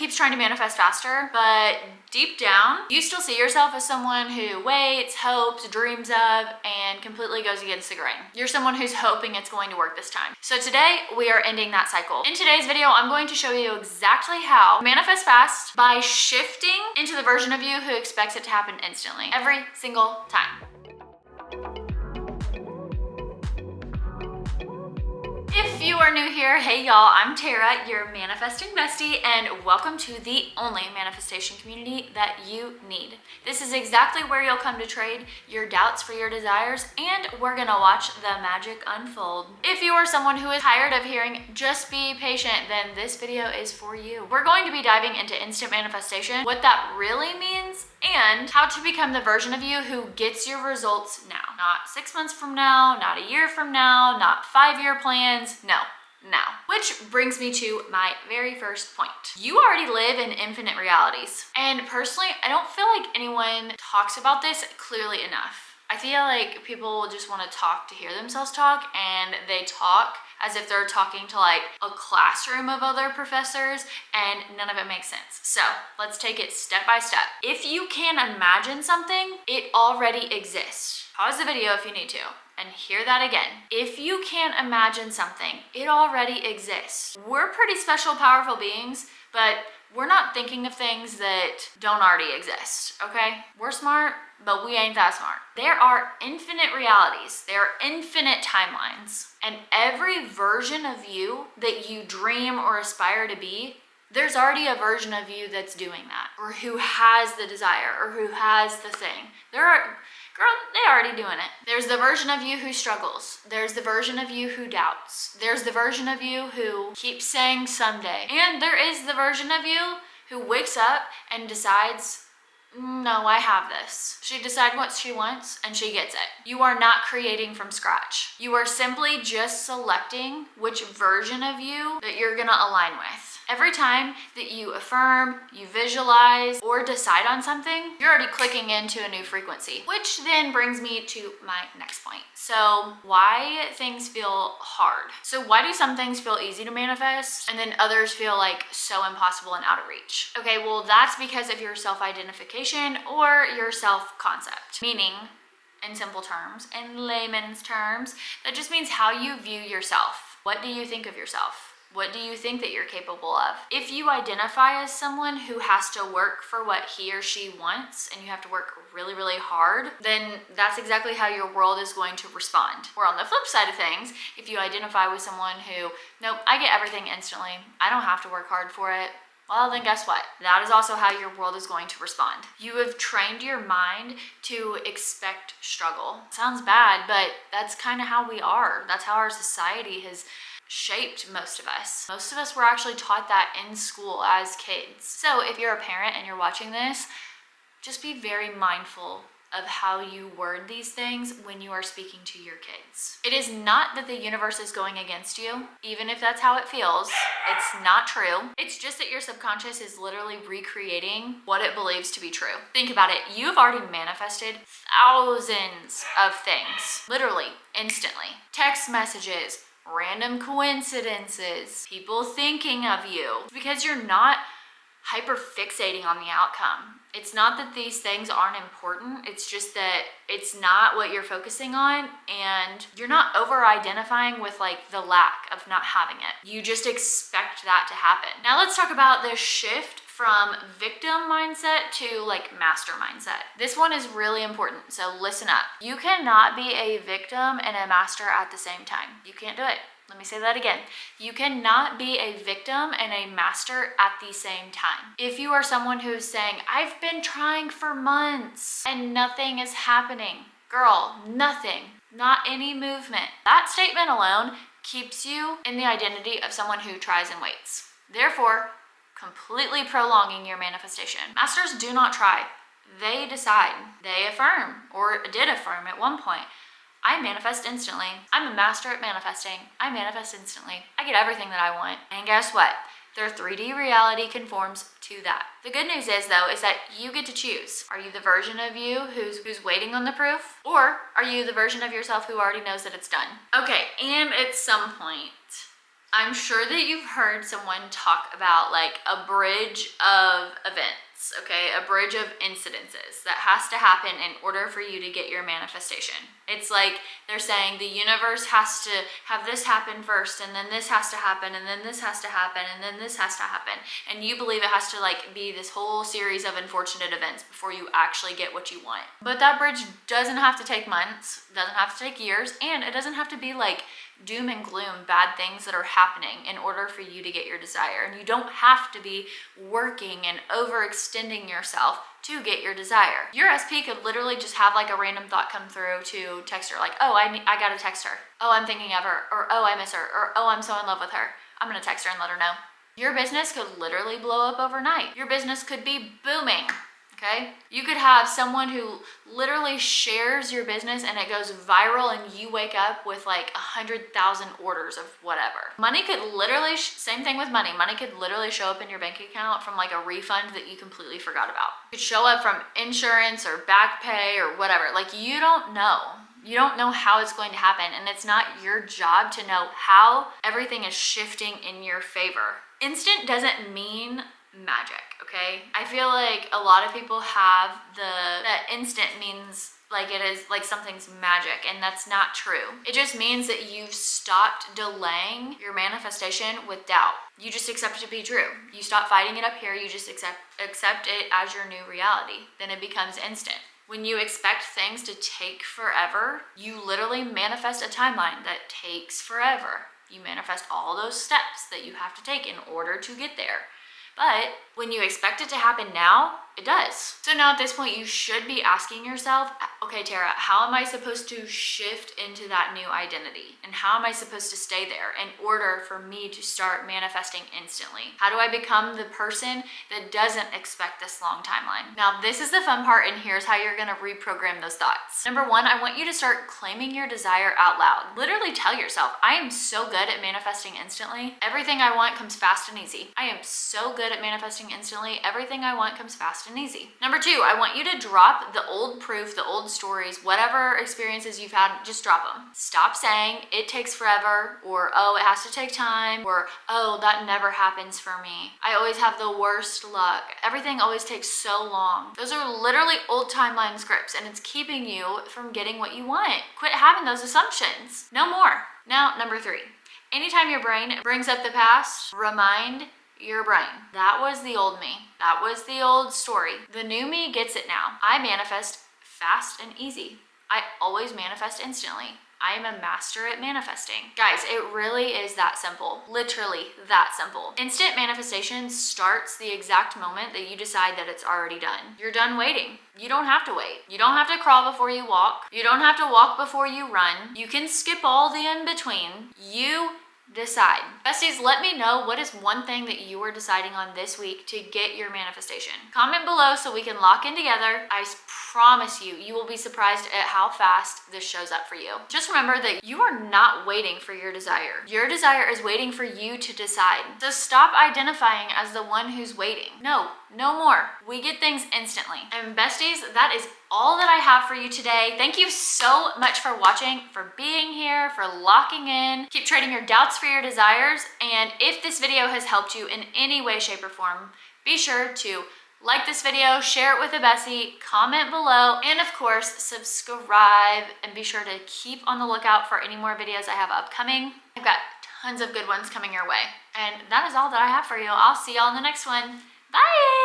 keeps trying to manifest faster, but deep down, you still see yourself as someone who waits, hopes, dreams of, and completely goes against the grain. You're someone who's hoping it's going to work this time. So today, we are ending that cycle. In today's video, I'm going to show you exactly how to manifest fast by shifting into the version of you who expects it to happen instantly, every single time. If you are new here, hey y'all, I'm Tara, your manifesting bestie, and welcome to the only manifestation community that you need. This is exactly where you'll come to trade your doubts for your desires, and we're gonna watch the magic unfold. If you are someone who is tired of hearing just be patient, then this video is for you. We're going to be diving into instant manifestation, what that really means, and how to become the version of you who gets your results now. Not 6 months from now, not a year from now, not 5-year plans, no, now. Which brings me to my very first point. You already live in infinite realities. And personally, I don't feel like anyone talks about this clearly enough. I feel like people just want to talk to hear themselves talk, and they talk as if they're talking to like a classroom of other professors, and none of it makes sense. So let's take it step by step. If you can imagine something, it already exists. Pause the video if you need to and hear that again. If you can't imagine something, it already exists. We're pretty special, powerful beings, but we're not thinking of things that don't already exist, okay? We're smart, but we ain't that smart. There are infinite realities. There are infinite timelines. And every version of you that you dream or aspire to be, there's already a version of you that's doing that, or who has the desire, or who has the thing. Girl, they're already doing it. There's the version of you who struggles. There's the version of you who doubts. There's the version of you who keeps saying someday. And there is the version of you who wakes up and decides, no, I have this. She decides what she wants and she gets it. You are not creating from scratch. You are simply just selecting which version of you that you're gonna align with. Every time that you affirm, you visualize, or decide on something, you're already clicking into a new frequency, which then brings me to my next point. So why things feel hard. So why do some things feel easy to manifest and then others feel like so impossible and out of reach? Okay, well, that's because of your self-identification or your self-concept, meaning, in simple terms, in layman's terms, that just means how you view yourself. What do you think of yourself? What do you think that you're capable of? If you identify as someone who has to work for what he or she wants, and you have to work really, really hard, then that's exactly how your world is going to respond. Or on the flip side of things, if you identify with someone who, nope, I get everything instantly, I don't have to work hard for it, well, then guess what? That is also how your world is going to respond. You have trained your mind to expect struggle. Sounds bad, but that's kind of how we are. That's how our society has shaped most of us. Most of us were actually taught that in school as kids. So if you're a parent and you're watching this, just be very mindful of how you word these things when you are speaking to your kids. It is not that the universe is going against you, even if that's how it feels. It's not true. It's just that your subconscious is literally recreating what it believes to be true. Think about it. You've already manifested thousands of things, literally, instantly. Text messages, random coincidences, people thinking of you, because you're not hyper fixating on the outcome. It's not that these things aren't important, it's just that it's not what you're focusing on, and you're not over identifying with like the lack of not having it. You just expect that to happen. Now let's talk about the shift from victim mindset to like master mindset. This one is really important, so listen up. You cannot be a victim and a master at the same time. You can't do it. Let me say that again. You cannot be a victim and a master at the same time. If you are someone who's saying, I've been trying for months and nothing is happening, girl, nothing, not any movement. That statement alone keeps you in the identity of someone who tries and waits. Therefore, completely prolonging your manifestation. Masters do not try. They decide. They affirm, or did affirm at one point. I manifest instantly. I'm a master at manifesting. I manifest instantly. I get everything that I want. And guess what? Their 3D reality conforms to that. The good news is though, is that you get to choose. Are you the version of you who's waiting on the proof? Or are you the version of yourself who already knows that it's done? Okay, and at some point, I'm sure that you've heard someone talk about like a bridge of events, okay? A bridge of incidences that has to happen in order for you to get your manifestation. It's like they're saying the universe has to have this happen first, and then this has to happen, and then this has to happen, and then this has to happen. And you believe it has to like be this whole series of unfortunate events before you actually get what you want. But that bridge doesn't have to take months, doesn't have to take years, and it doesn't have to be like doom and gloom, bad things that are happening in order for you to get your desire. And you don't have to be working and overextending yourself to get your desire. Your SP could literally just have like a random thought come through to text her, like, oh, I gotta text her. Oh, I'm thinking of her. Or, oh, I miss her. Or, oh, I'm so in love with her. I'm gonna text her and let her know. Your business could literally blow up overnight. Your business could be booming. Okay? You could have someone who literally shares your business and it goes viral and you wake up with like 100,000 orders of whatever. Money could literally, same thing with money. Money could literally show up in your bank account from like a refund that you completely forgot about. It could show up from insurance or back pay or whatever. Like you don't know. You don't know how it's going to happen, and it's not your job to know how everything is shifting in your favor. Instant doesn't mean magic, okay? I feel like a lot of people have that instant means like it is like something's magic, and that's not true. It just means that you've stopped delaying your manifestation with doubt. You just accept it to be true. You stop fighting it up here, you just accept it as your new reality. Then it becomes instant. When you expect things to take forever, you literally manifest a timeline that takes forever. You manifest all those steps that you have to take in order to get there. But when you expect it to happen now, it does. So now at this point, you should be asking yourself, okay, Tara, how am I supposed to shift into that new identity? And how am I supposed to stay there in order for me to start manifesting instantly? How do I become the person that doesn't expect this long timeline? Now, this is the fun part, and here's how you're gonna reprogram those thoughts. Number one, I want you to start claiming your desire out loud. Literally tell yourself, I am so good at manifesting instantly. Everything I want comes fast and easy. I am so good at manifesting instantly. Everything I want comes fast and easy. Number two, I want you to drop the old proof, the old stories, whatever experiences you've had, just drop them. Stop saying it takes forever, or oh, it has to take time, or oh, that never happens for me. I always have the worst luck. Everything always takes so long. Those are literally old timeline scripts, and it's keeping you from getting what you want. Quit having those assumptions. No more. Now, number three, anytime your brain brings up the past, remind your brain, that was the old me. That was the old story. The new me gets it now. I manifest fast and easy. I always manifest instantly. I am a master at manifesting. Guys, it really is that simple. Literally that simple. Instant manifestation starts the exact moment that you decide that it's already done. You're done waiting. You don't have to wait. You don't have to crawl before you walk. You don't have to walk before you run. You can skip all the in-between. You decide. Besties, let me know what is one thing that you are deciding on this week to get your manifestation. Comment below so we can lock in together. I promise you, you will be surprised at how fast this shows up for you. Just remember that you are not waiting for your desire. Your desire is waiting for you to decide. So stop identifying as the one who's waiting. No more. We get things instantly. And besties, that is all that I have for you today. Thank you so much for watching, for being here, for locking in. Keep trading your doubts for your desires. And if this video has helped you in any way, shape, or form, be sure to like this video, share it with a bestie, comment below, and of course, subscribe, and be sure to keep on the lookout for any more videos I have upcoming. I've got tons of good ones coming your way. And that is all that I have for you. I'll see y'all in the next one. Bye!